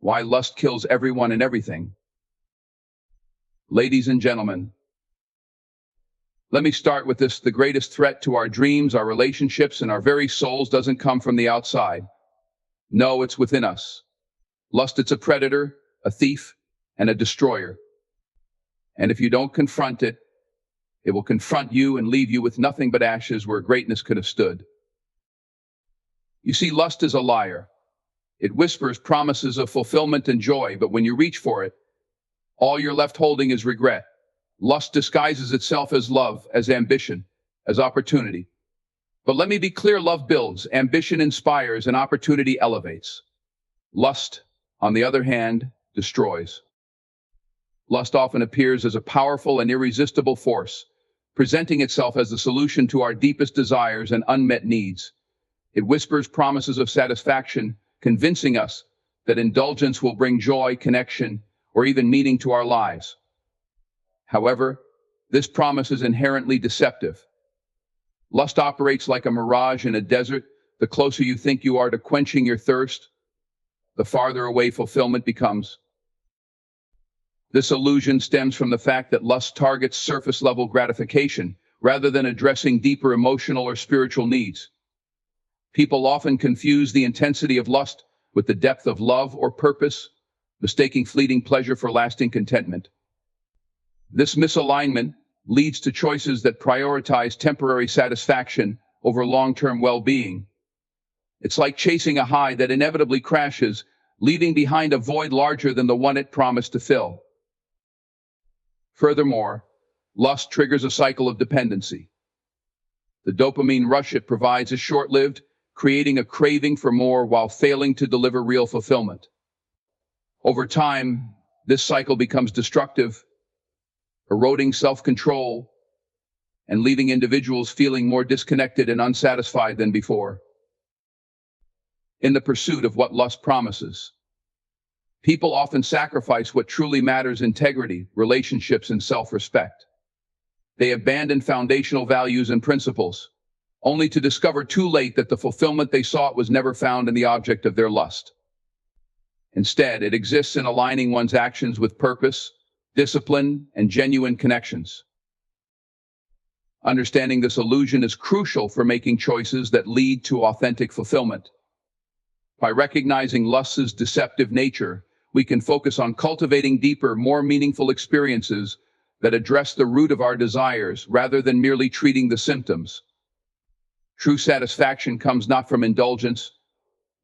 Why lust kills everyone and everything. Ladies and gentlemen, let me start with this. The greatest threat to our dreams, our relationships, and our very souls doesn't come from the outside. No, it's within us. Lust, it's a predator, a thief, and a destroyer. And if you don't confront it, it will confront you and leave you with nothing but ashes where greatness could have stood. You see, lust is a liar. It whispers promises of fulfillment and joy, but when you reach for it, all you're left holding is regret. Lust disguises itself as love, as ambition, as opportunity. But let me be clear, love builds, ambition inspires, and opportunity elevates. Lust, on the other hand, destroys. Lust often appears as a powerful and irresistible force, presenting itself as the solution to our deepest desires and unmet needs. It whispers promises of satisfaction, convincing us that indulgence will bring joy, connection, or even meaning to our lives. However, this promise is inherently deceptive. Lust operates like a mirage in a desert. The closer you think you are to quenching your thirst, the farther away fulfillment becomes. This illusion stems from the fact that lust targets surface-level gratification rather than addressing deeper emotional or spiritual needs. People often confuse the intensity of lust with the depth of love or purpose, mistaking fleeting pleasure for lasting contentment. This misalignment leads to choices that prioritize temporary satisfaction over long-term well-being. It's like chasing a high that inevitably crashes, leaving behind a void larger than the one it promised to fill. Furthermore, lust triggers a cycle of dependency. The dopamine rush it provides is short-lived, creating a craving for more while failing to deliver real fulfillment. Over time, this cycle becomes destructive, eroding self-control and leaving individuals feeling more disconnected and unsatisfied than before. In the pursuit of what lust promises, people often sacrifice what truly matters: integrity, relationships, and self-respect. They abandon foundational values and principles, only to discover too late that the fulfillment they sought was never found in the object of their lust. Instead, it exists in aligning one's actions with purpose, discipline, and genuine connections. Understanding this illusion is crucial for making choices that lead to authentic fulfillment. By recognizing lust's deceptive nature, we can focus on cultivating deeper, more meaningful experiences that address the root of our desires rather than merely treating the symptoms. True satisfaction comes not from indulgence,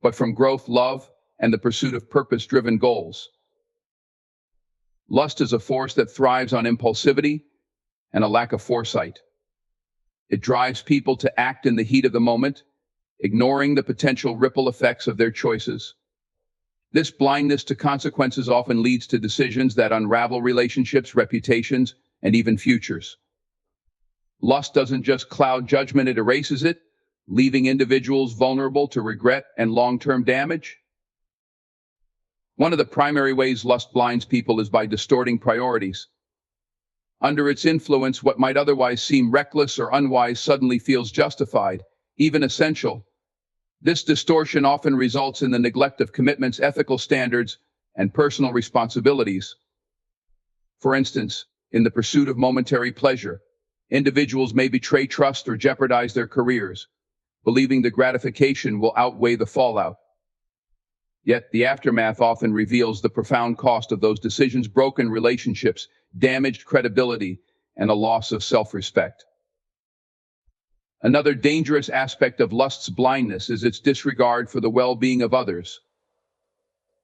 but from growth, love, and the pursuit of purpose-driven goals. Lust is a force that thrives on impulsivity and a lack of foresight. It drives people to act in the heat of the moment, ignoring the potential ripple effects of their choices. This blindness to consequences often leads to decisions that unravel relationships, reputations, and even futures. Lust doesn't just cloud judgment, it erases it, leaving individuals vulnerable to regret and long-term damage. One of the primary ways lust blinds people is by distorting priorities. Under its influence, what might otherwise seem reckless or unwise suddenly feels justified, even essential. This distortion often results in the neglect of commitments, ethical standards, and personal responsibilities. For instance, in the pursuit of momentary pleasure, individuals may betray trust or jeopardize their careers, believing the gratification will outweigh the fallout. Yet the aftermath often reveals the profound cost of those decisions: broken relationships, damaged credibility, and a loss of self-respect. Another dangerous aspect of lust's blindness is its disregard for the well-being of others.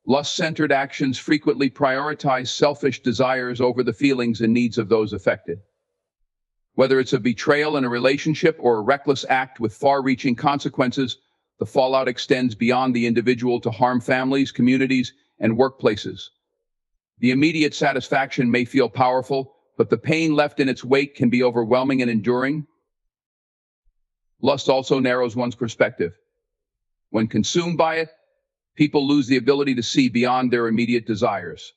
Lust-centered actions frequently prioritize selfish desires over the feelings and needs of those affected. Whether it's a betrayal in a relationship or a reckless act with far-reaching consequences, the fallout extends beyond the individual to harm families, communities, and workplaces. The immediate satisfaction may feel powerful, but the pain left in its wake can be overwhelming and enduring. Lust also narrows one's perspective. When consumed by it, people lose the ability to see beyond their immediate desires.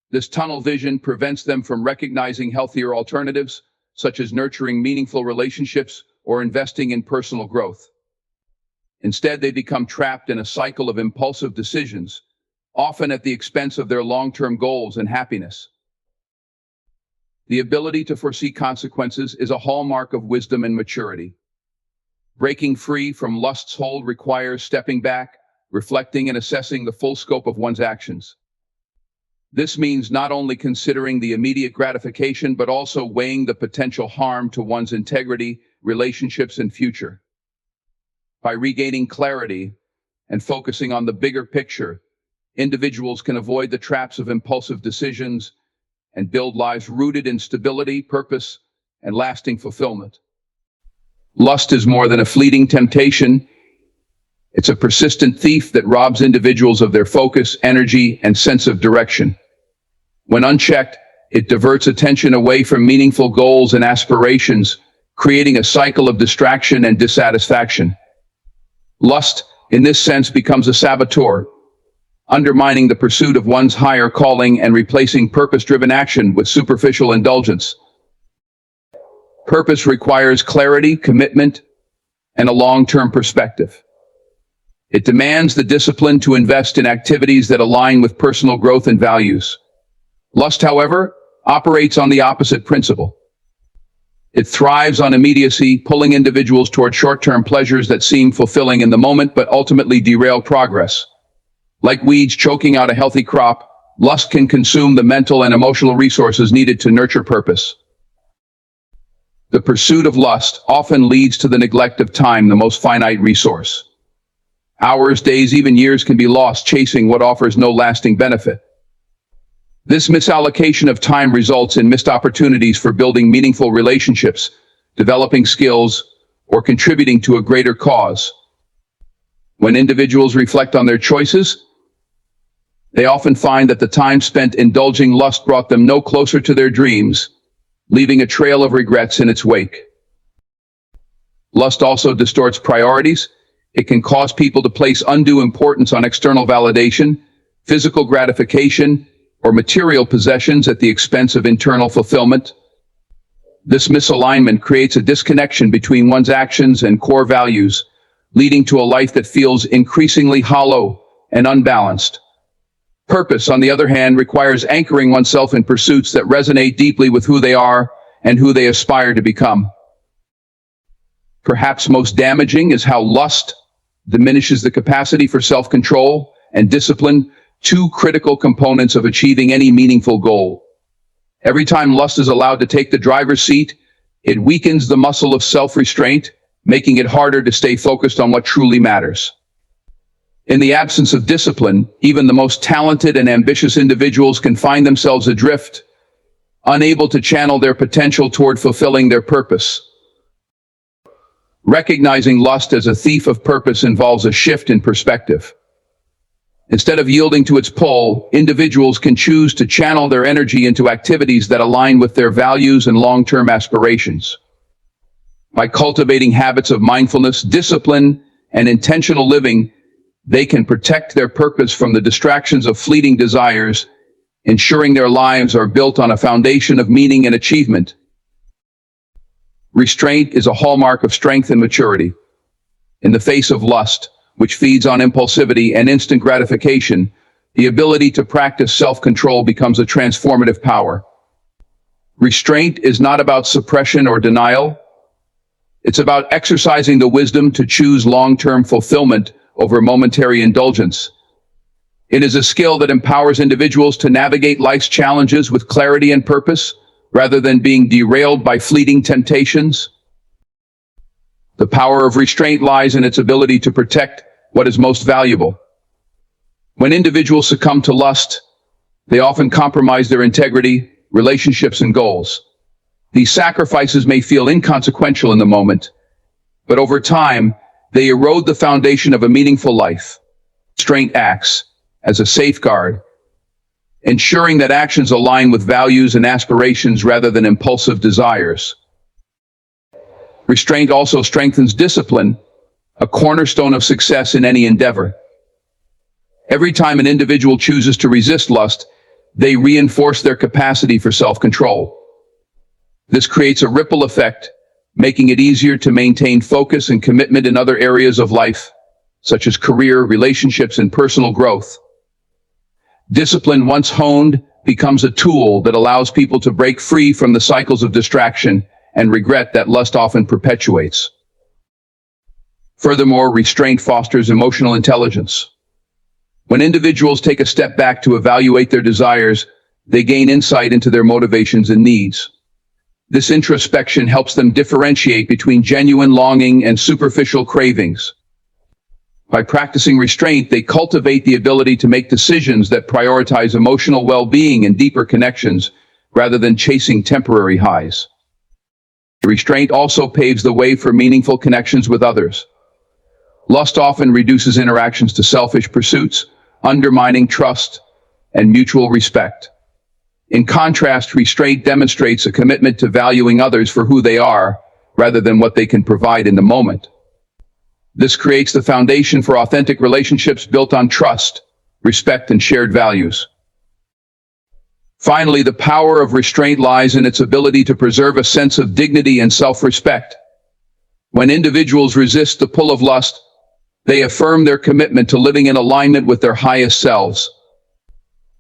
This tunnel vision prevents them from recognizing healthier alternatives, such as nurturing meaningful relationships or investing in personal growth. Instead, they become trapped in a cycle of impulsive decisions, often at the expense of their long-term goals and happiness. The ability to foresee consequences is a hallmark of wisdom and maturity. Breaking free from lust's hold requires stepping back, reflecting and assessing the full scope of one's actions. This means not only considering the immediate gratification, but also weighing the potential harm to one's integrity, relationships, and future. By regaining clarity and focusing on the bigger picture, individuals can avoid the traps of impulsive decisions and build lives rooted in stability, purpose, and lasting fulfillment. Lust is more than a fleeting temptation. It's a persistent thief that robs individuals of their focus, energy, and sense of direction. When unchecked, it diverts attention away from meaningful goals and aspirations, creating a cycle of distraction and dissatisfaction. Lust, in this sense, becomes a saboteur, undermining the pursuit of one's higher calling and replacing purpose-driven action with superficial indulgence. Purpose requires clarity, commitment, and a long-term perspective. It demands the discipline to invest in activities that align with personal growth and values. Lust, however, operates on the opposite principle. It thrives on immediacy, pulling individuals toward short-term pleasures that seem fulfilling in the moment but ultimately derail progress. Like weeds choking out a healthy crop, lust can consume the mental and emotional resources needed to nurture purpose. The pursuit of lust often leads to the neglect of time, the most finite resource. Hours, days, even years can be lost chasing what offers no lasting benefit. This misallocation of time results in missed opportunities for building meaningful relationships, developing skills, or contributing to a greater cause. When individuals reflect on their choices, they often find that the time spent indulging lust brought them no closer to their dreams, leaving a trail of regrets in its wake. Lust also distorts priorities. It can cause people to place undue importance on external validation, physical gratification, or material possessions at the expense of internal fulfillment. This misalignment creates a disconnection between one's actions and core values, leading to a life that feels increasingly hollow and unbalanced. Purpose, on the other hand, requires anchoring oneself in pursuits that resonate deeply with who they are and who they aspire to become. Perhaps most damaging is how lust diminishes the capacity for self-control and discipline, two critical components of achieving any meaningful goal. Every time lust is allowed to take the driver's seat, it weakens the muscle of self-restraint, making it harder to stay focused on what truly matters. In the absence of discipline, even the most talented and ambitious individuals can find themselves adrift, unable to channel their potential toward fulfilling their purpose. Recognizing lust as a thief of purpose involves a shift in perspective. Instead of yielding to its pull, individuals can choose to channel their energy into activities that align with their values and long-term aspirations. By cultivating habits of mindfulness, discipline, and intentional living, they can protect their purpose from the distractions of fleeting desires, ensuring their lives are built on a foundation of meaning and achievement. Restraint is a hallmark of strength and maturity. In the face of lust, which feeds on impulsivity and instant gratification, the ability to practice self-control becomes a transformative power. Restraint is not about suppression or denial. It's about exercising the wisdom to choose long-term fulfillment over momentary indulgence. It is a skill that empowers individuals to navigate life's challenges with clarity and purpose, rather than being derailed by fleeting temptations. The power of restraint lies in its ability to protect what is most valuable. When individuals succumb to lust, they often compromise their integrity, relationships, and goals. These sacrifices may feel inconsequential in the moment, but over time, they erode the foundation of a meaningful life. Restraint acts as a safeguard, ensuring that actions align with values and aspirations rather than impulsive desires. Restraint also strengthens discipline, a cornerstone of success in any endeavor. Every time an individual chooses to resist lust, they reinforce their capacity for self-control. This creates a ripple effect, making it easier to maintain focus and commitment in other areas of life, such as career, relationships, and personal growth. Discipline, once honed, becomes a tool that allows people to break free from the cycles of distraction and regret that lust often perpetuates. Furthermore, restraint fosters emotional intelligence. When individuals take a step back to evaluate their desires, they gain insight into their motivations and needs. This introspection helps them differentiate between genuine longing and superficial cravings. By practicing restraint, they cultivate the ability to make decisions that prioritize emotional well-being and deeper connections, rather than chasing temporary highs. Restraint also paves the way for meaningful connections with others. Lust often reduces interactions to selfish pursuits, undermining trust and mutual respect. In contrast, restraint demonstrates a commitment to valuing others for who they are, rather than what they can provide in the moment. This creates the foundation for authentic relationships built on trust, respect, and shared values. Finally, the power of restraint lies in its ability to preserve a sense of dignity and self-respect. When individuals resist the pull of lust, they affirm their commitment to living in alignment with their highest selves.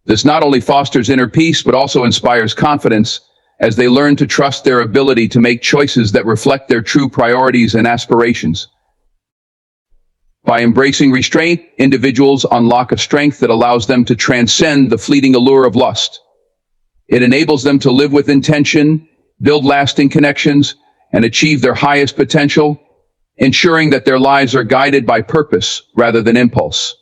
This not only fosters inner peace, but also inspires confidence as they learn to trust their ability to make choices that reflect their true priorities and aspirations. By embracing restraint, individuals unlock a strength that allows them to transcend the fleeting allure of lust. It enables them to live with intention, build lasting connections, and achieve their highest potential, ensuring that their lives are guided by purpose rather than impulse.